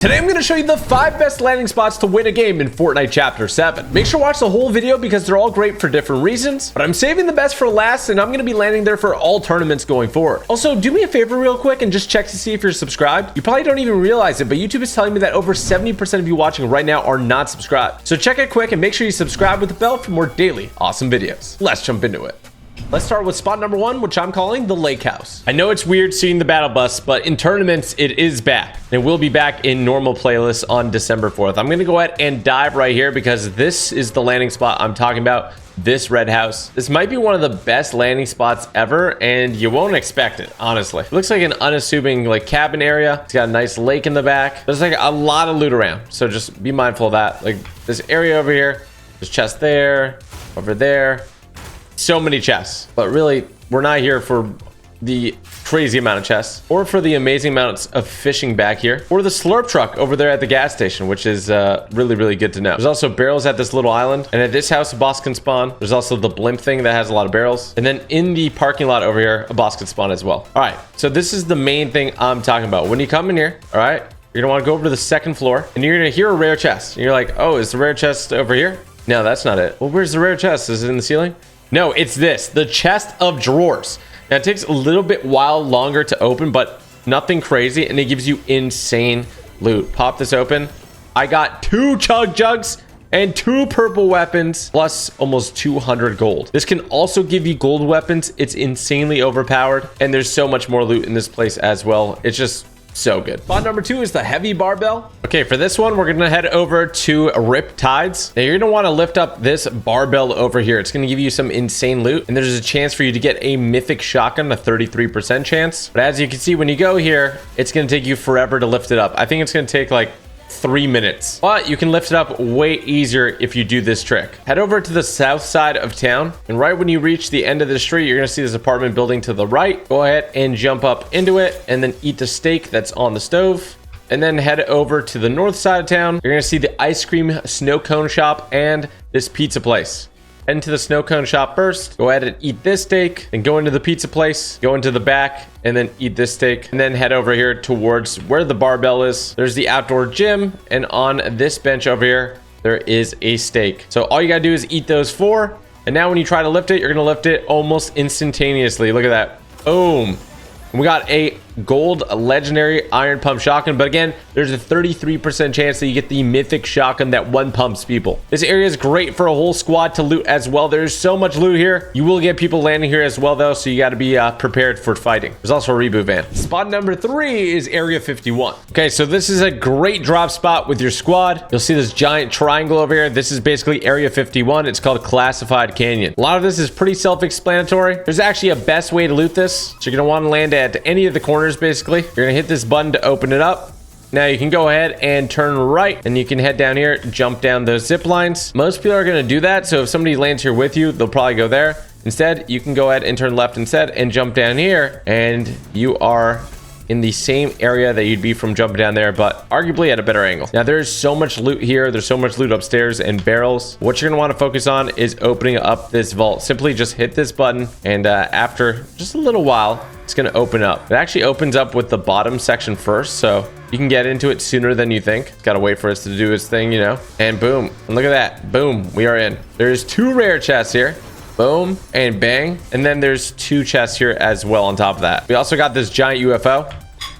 Today I'm going to show you the 5 best landing spots to win a game in Fortnite Chapter 7. Make sure to watch the whole video because they're all great for different reasons, but I'm saving the best for last and I'm going to be landing there for all tournaments going forward. Also, do me a favor real quick and just check to see if you're subscribed. You probably don't even realize it, but YouTube is telling me that over 70% of you watching right now are not subscribed. So check it quick and make sure you subscribe with the bell for more daily awesome videos. Let's jump into it. Let's start with spot number 1, which I'm calling the Lake House. I know it's weird seeing the battle bus, but in tournaments, it is back. It will be back in normal playlists on December 4th. I'm going to go ahead and dive right here because this is the landing spot I'm talking about. This red house. This might be one of the best landing spots ever, and you won't expect it, honestly. It looks like an unassuming like cabin area. It's got a nice lake in the back. There's like a lot of loot around, so just be mindful of that. Like this area over here, there's chests there, over there. So many chests, but really we're not here for the crazy amount of chests or for the amazing amounts of fishing back here or the slurp truck over there at the gas station, which is really good to know. There's also barrels at this little island, and at this house a boss can spawn. There's also the blimp thing that has a lot of barrels, and then in the parking lot over here a boss can spawn as well. All right, so this is the main thing I'm talking about. When you come in here, all right, you're gonna want to go over to the second floor and you're gonna hear a rare chest, and you're like, oh, is the rare chest over here? No, that's not it. Well, where's the rare chest? Is it in the ceiling? No, it's this, the chest of drawers. Now it takes a little bit while longer to open, but nothing crazy, and it gives you insane loot. Pop this open. I got 2 chug jugs and 2 purple weapons plus almost 200 gold. This can also give you gold weapons. It's insanely overpowered, and there's so much more loot in this place as well. It's just so good. Spot number 2 is the heavy barbell. Okay, for this one, we're gonna head over to Rip Tides. Now you're gonna want to lift up this barbell over here. It's gonna give you some insane loot, and there's a chance for you to get a mythic shotgun, a 33% chance. But as you can see, when you go here, it's gonna take you forever to lift it up. I think it's gonna take like 3 minutes, but you can lift it up way easier if you do this trick. Head over to the south side of town, and right when you reach the end of the street, you're gonna see this apartment building to the right. Go ahead and jump up into it and then eat the steak that's on the stove, and then head over to the north side of town. You're gonna see the ice cream snow cone shop and this pizza place. Head into the snow cone shop first, go ahead and eat this steak, then go into the pizza place, go into the back, and then eat this steak, and then head over here towards where the barbell is. There's the outdoor gym, and on this bench over here there is a steak. So all you gotta do is eat those 4, and now when you try to lift it, you're gonna lift it almost instantaneously. Look at that. Boom. And we got a gold legendary iron pump shotgun, but again, there's a 33% chance that you get the mythic shotgun that one pumps people. This area is great for a whole squad to loot as well. There's so much loot here. You will get people landing here as well though, so you got to be prepared for fighting. There's also a reboot van. Spot number 3 is area 51. Okay, so this is a great drop spot with your squad. You'll see this giant triangle over here. This is basically area 51. It's called Classified Canyon. A lot of this is pretty self-explanatory. There's actually a best way to loot this. So you're gonna want to land at any of the corners. Basically, you're gonna hit this button to open it up. Now you can go ahead and turn right, and you can head down here, jump down those zip lines. Most people are gonna do that, so if somebody lands here with you, they'll probably go there. Instead, you can go ahead and turn left instead and jump down here, and you are in the same area that you'd be from jumping down there, but arguably at a better angle. Now there's so much loot here. There's so much loot upstairs and barrels. What you're gonna want to focus on is opening up this vault. Simply just hit this button, and after just a little while, it's gonna open up. It actually opens up with the bottom section first, so you can get into it sooner than you think. It's gotta wait for us to do its thing, you know. And boom, and look at that. Boom, we are in. There's 2 rare chests here. Boom and bang, and then there's 2 chests here as well on top of that. We also got this giant UFO.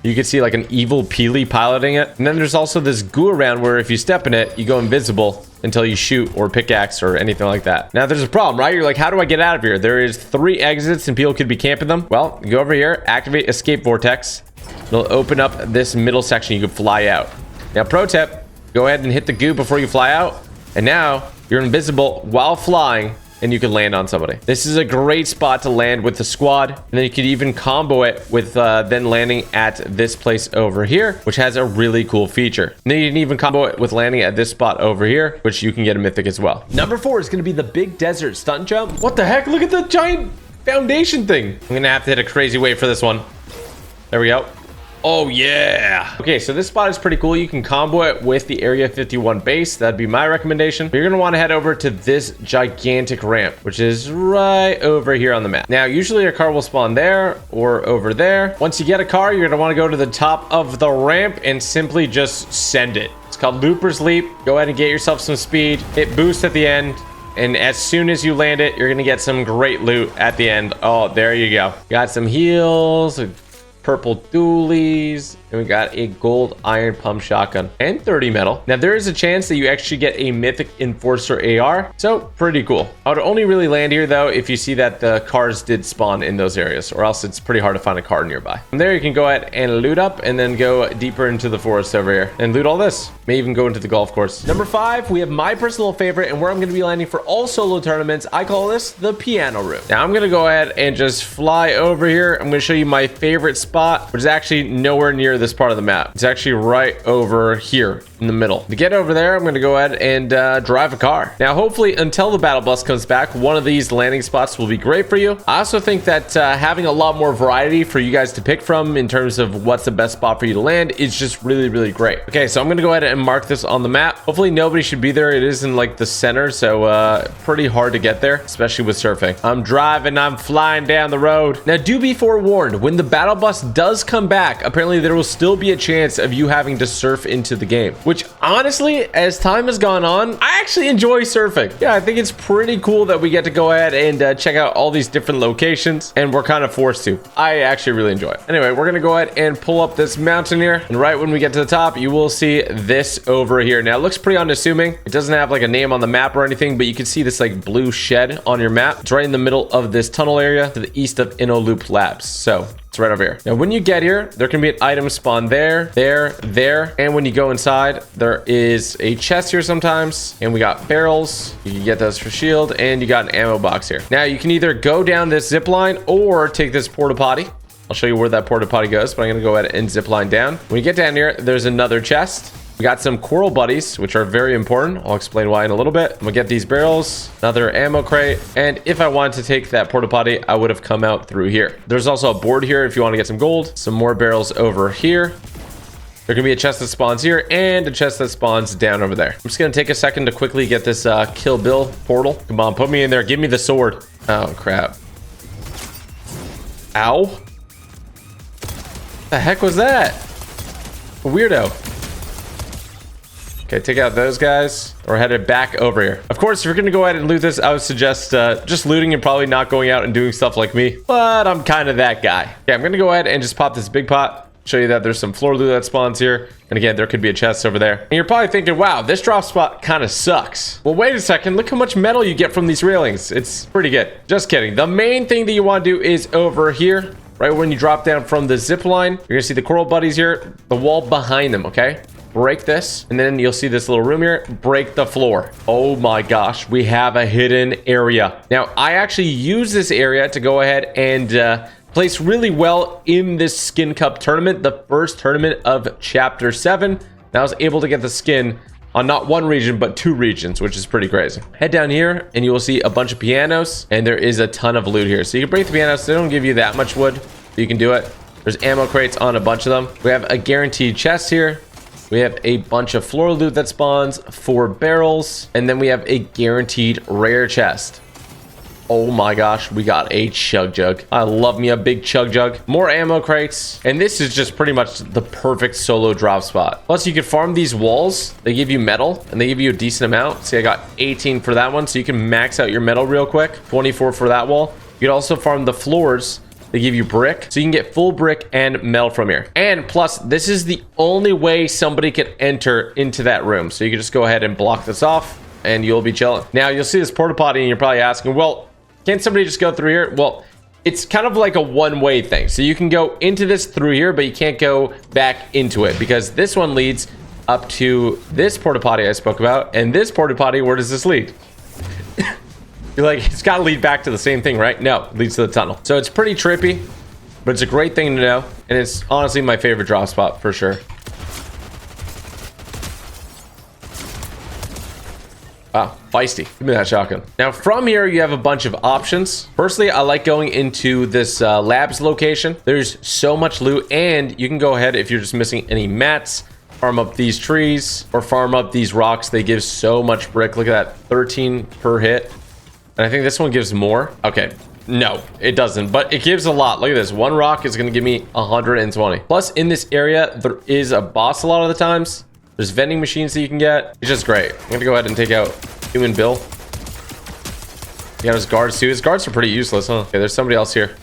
You can see like an evil Peely piloting it, and then there's also this goo around where if you step in it, you go invisible until you shoot or pickaxe or anything like that. Now there's a problem, right? You're like, how do I get out of here? There is 3 exits and people could be camping them. Well, go over here, activate escape vortex. It'll open up this middle section. You can fly out. Now pro tip, go ahead and hit the goo before you fly out, and now you're invisible while flying, and you can land on somebody. This is a great spot to land with the squad, and then you could even combo it with then landing at this place over here, which has a really cool feature. And then you can even combo it with landing at this spot over here, which you can get a mythic as well. Number 4 is going to be the big desert stunt jump. What the heck? Look at the giant foundation thing. I'm gonna have to hit a crazy wave for this one. There we go. Oh yeah. Okay, so this spot is pretty cool. You can combo it with the Area 51 base. That'd be my recommendation. But you're gonna want to head over to this gigantic ramp, which is right over here on the map. Now, usually a car will spawn there or over there. Once you get a car, you're gonna want to go to the top of the ramp and simply just send it. It's called Looper's Leap. Go ahead and get yourself some speed. Hit boost at the end. And as soon as you land it, you're gonna get some great loot at the end. Oh, there you go. Got some heals, purple dualies, and we got a gold iron pump shotgun and 30 metal. Now there is a chance that you actually get a mythic enforcer AR, so pretty cool. I would only really land here though if you see that the cars did spawn in those areas, or else it's pretty hard to find a car nearby. From there you can go ahead and loot up and then go deeper into the forest over here and loot all this. May even go into the golf course. Number 5, we have my personal favorite and where I'm going to be landing for all solo tournaments. I call this the piano room. Now I'm going to go ahead and just fly over here. I'm going to show you my favorite spot, which is actually nowhere near this part of the map. It's actually right over here in the middle. To get over there, I'm going to go ahead and drive a car. Now, hopefully, until the battle bus comes back, one of these landing spots will be great for you. I also think that having a lot more variety for you guys to pick from in terms of what's the best spot for you to land is just really, really great. Okay, so I'm going to go ahead and mark this on the map. Hopefully, nobody should be there. It is in like the center, so pretty hard to get there, especially with surfing. I'm driving, I'm flying down the road. Now, do be forewarned, when the battle bus does come back, apparently there will still be a chance of you having to surf into the game, which honestly, as time has gone on, I actually enjoy surfing. Yeah, I think it's pretty cool that we get to go ahead and check out all these different locations, and we're kind of forced to. I actually really enjoy it. Anyway, we're gonna go ahead and pull up this mountain here, and right when we get to the top, you will see this over here. Now, it looks pretty unassuming. It doesn't have like a name on the map or anything, but you can see this like blue shed on your map. It's right in the middle of this tunnel area to the east of InnoLoop Labs. So it's right over here. Now, when you get here, there can be an item spawn there, and when you go inside, there is a chest here sometimes, and we got barrels. You can get those for shield, and you got an ammo box here. Now, you can either go down this zip line or take this porta potty. I'll show you where that porta potty goes, but I'm gonna go ahead and zip line down. When you get down here, there's another chest. We got some coral buddies, which are very important. I'll explain why in a little bit. I'm gonna get these barrels, another ammo crate, and if I wanted to take that porta potty, I would have come out through here. There's also a board here if you want to get some gold. Some more barrels over here. There can be a chest that spawns here and a chest that spawns down over there. I'm just gonna take a second to quickly get this Kill Bill portal. Come on, put me in there. Give me the sword. Oh crap. Ow. The heck was that? A weirdo. Okay, take out those guys. We're headed back over here. Of course, if you're gonna go ahead and loot this, I would suggest just looting and probably not going out and doing stuff like me. But I'm kind of that guy. Okay, I'm gonna go ahead and just pop this big pot. Show you that there's some floor loot that spawns here. And again, there could be a chest over there. And you're probably thinking, wow, this drop spot kind of sucks. Well, wait a second. Look how much metal you get from these railings. It's pretty good. Just kidding. The main thing that you want to do is over here. Right when you drop down from the zip line, you're gonna see the coral buddies here, the wall behind them, okay? Break this, and then you'll see this little room here. Break the floor. Oh my gosh, we have a hidden area. Now, I actually use this area to go ahead and place really well in this skin cup tournament, the first tournament of Chapter 7. And I was able to get the skin on not one region, but 2 regions, which is pretty crazy. Head down here, and you will see a bunch of pianos, and there is a ton of loot here. So you can break the pianos. They don't give you that much wood, but you can do it. There's ammo crates on a bunch of them. We have a guaranteed chest here. We have a bunch of floor loot that spawns, 4 barrels, and then we have a guaranteed rare chest. Oh my gosh, we got a chug jug. I love me a big chug jug. More ammo crates, and this is just pretty much the perfect solo drop spot. Plus, you can farm these walls. They give you metal, and they give you a decent amount. See, I got 18 for that one, so you can max out your metal real quick. 24 for that wall. You can also farm the floors. They give you brick, so you can get full brick and metal from here. And plus, this is the only way somebody can enter into that room. So you can just go ahead and block this off, and you'll be chilling. Now, you'll see this porta potty, and you're probably asking, well, can't somebody just go through here? Well, it's kind of like a one-way thing. So you can go into this through here, but you can't go back into it because this one leads up to this porta potty I spoke about. And this porta potty, where does this lead? You're like, it's got to lead back to the same thing, right? No, it leads to the tunnel. So it's pretty trippy, but it's a great thing to know. And it's honestly my favorite drop spot for sure. Wow, feisty. Give me that shotgun. Now from here, you have a bunch of options. Firstly, I like going into this labs location. There's so much loot, and you can go ahead if you're just missing any mats, farm up these trees or farm up these rocks. They give so much brick. Look at that, 13 per hit. And I think this one gives more. Okay. No, it doesn't, but it gives a lot. Look at this. One rock is going to give me 120. Plus, in this area, there is a boss a lot of the times. There's vending machines that you can get. It's just great. I'm going to go ahead and take out Human Bill. He got his guards too. His guards are pretty useless, huh? Okay, there's somebody else here.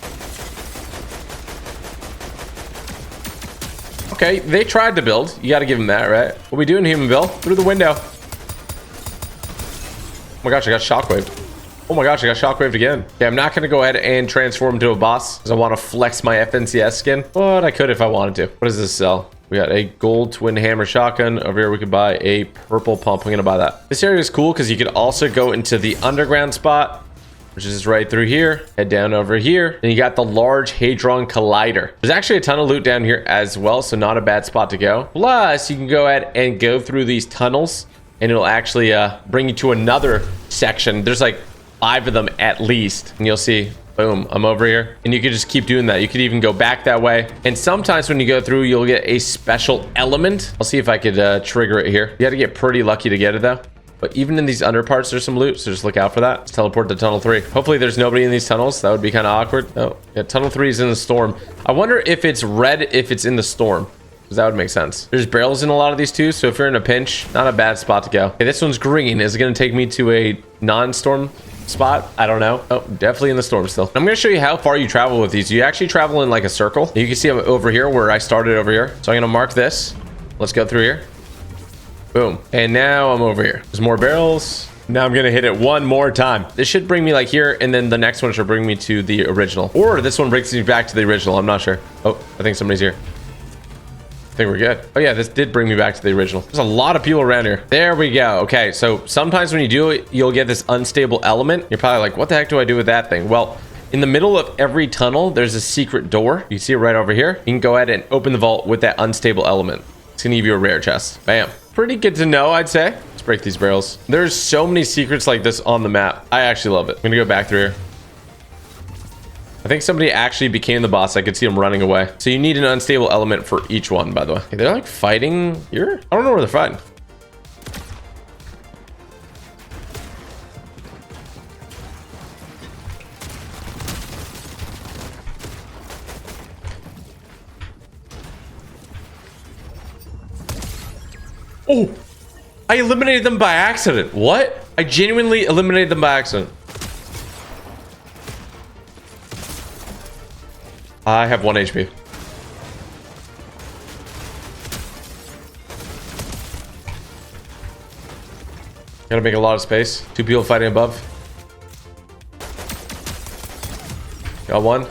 Okay, they tried to build. You got to give him that, right? What are we doing, Human Bill? Through the window. Oh my gosh, I got shockwaved. Oh my gosh, I got shockwaved again. Okay, I'm not going to go ahead and transform into a boss because I want to flex my FNCS skin. But I could if I wanted to. What does this sell? We got a gold twin hammer shotgun. Over here, we could buy a purple pump. I'm going to buy that. This area is cool because you could also go into the underground spot, which is right through here. Head down over here. And you got the large Hadron Collider. There's actually a ton of loot down here as well, so not a bad spot to go. Plus, you can go ahead and go through these tunnels, and it'll actually bring you to another section. There's like 5 of them at least, and you'll see, boom, I'm over here, and you could just keep doing that. You could even go back that way, and sometimes when you go through, you'll get a special element. I'll see if I could trigger it here. You got to get pretty lucky to get it though. But even in these under parts, there's some loot, so just look out for that. Let's teleport to tunnel 3. Hopefully there's nobody in these tunnels. That would be kind of awkward. Oh yeah, tunnel 3 is in the storm. I wonder if it's red if it's in the storm, because that would make sense. There's barrels in a lot of these too, so if you're in a pinch, not a bad spot to go. Okay, this one's green. Is it going to take me to a non-storm spot? I don't know. Oh, definitely in the storm still. I'm going to show you how far you travel with these. You actually travel in like a circle. You can see I'm over here where I started over here. So I'm going to mark this. Let's go through here. Boom. And now I'm over here. There's more barrels. Now I'm going to hit it one more time. This should bring me like here, and then the next one should bring me to the original. Or this one brings me back to the original. I'm not sure. Oh, I think somebody's here. I think we're good. Oh yeah, this did bring me back to the original. There's a lot of people around here. There we go. Okay, so sometimes when you do it, you'll get this unstable element. You're probably like, what the heck do I do with that thing? Well, in the middle of every tunnel, there's a secret door. You see it right over here. You can go ahead and open the vault with that unstable element. It's gonna give you a rare chest. Bam. Pretty good to know, I'd say. Let's break these barrels. There's so many secrets like this on the map. I actually love it. I'm gonna go back through here. I think somebody actually became the boss. I could see him running away. So you need an unstable element for each one, by the way. Okay, they're like fighting here. I don't know where they're fighting. Oh, I eliminated them by accident. What? I genuinely eliminated them by accident. I have 1 HP. Gotta make a lot of space. 2 people fighting above. Got 1.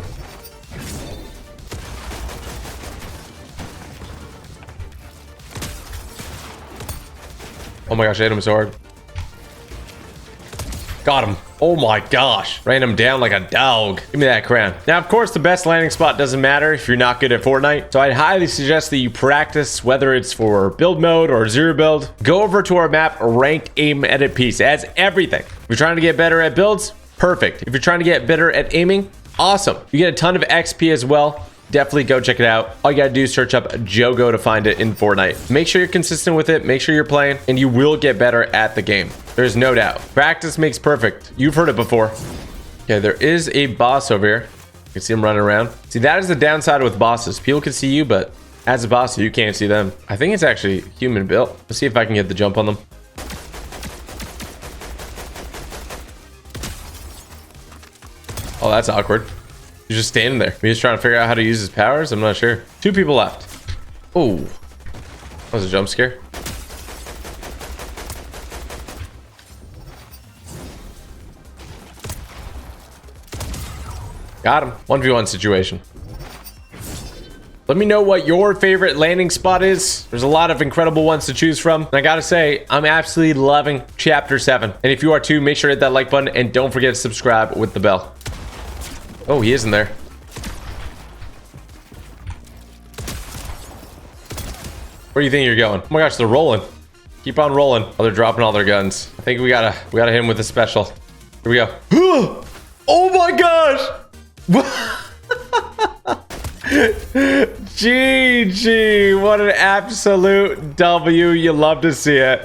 Oh my gosh, I hit him so hard. Got him. Oh my gosh. Ran him down like a dog. Give me that crown. Now, of course, the best landing spot doesn't matter if you're not good at Fortnite. So I'd highly suggest that you practice, whether it's for build mode or zero build. Go over to our map, ranked aim edit piece. It has everything. If you're trying to get better at builds, perfect. If you're trying to get better at aiming, awesome. You get a ton of XP as well. Definitely go check it out. All you gotta do is search up Jogo to find it in Fortnite. Make sure you're consistent with it. Make sure you're playing, and you will get better at the game. There's no doubt. Practice makes perfect. You've heard it before. Okay, there is a boss over here. You can see him running around. See, that is the downside with bosses. People can see you, but as a boss, you can't see them. I think it's actually human built. Let's see if I can get the jump on them. Oh, that's awkward. He's just standing there. He's trying to figure out how to use his powers. I'm not sure. 2 people left. Oh, that was a jump scare. Got him. 1v1 situation. Let me know what your favorite landing spot is. There's a lot of incredible ones to choose from. And I gotta say, I'm absolutely loving Chapter 7. And if you are too, make sure to hit that like button and don't forget to subscribe with the bell. Oh, he is in there. Where do you think you're going? Oh my gosh, they're rolling. Keep on rolling. Oh, they're dropping all their guns. I think we gotta hit him with a special. Here we go. Oh my gosh. GG. What an absolute W. You love to see it.